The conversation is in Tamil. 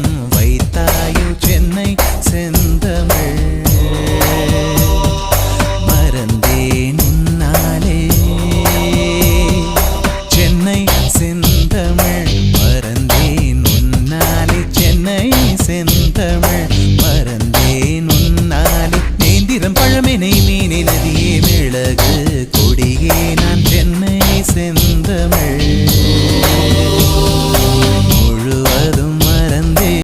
வசம் வைத்தாயோ சென்னை செந்தமிழ். மறந்தேன் உன்னாலே சென்னை செந்தமிழ். மறந்தேன் உன்னாலே சென்னை செந்தமிழ்.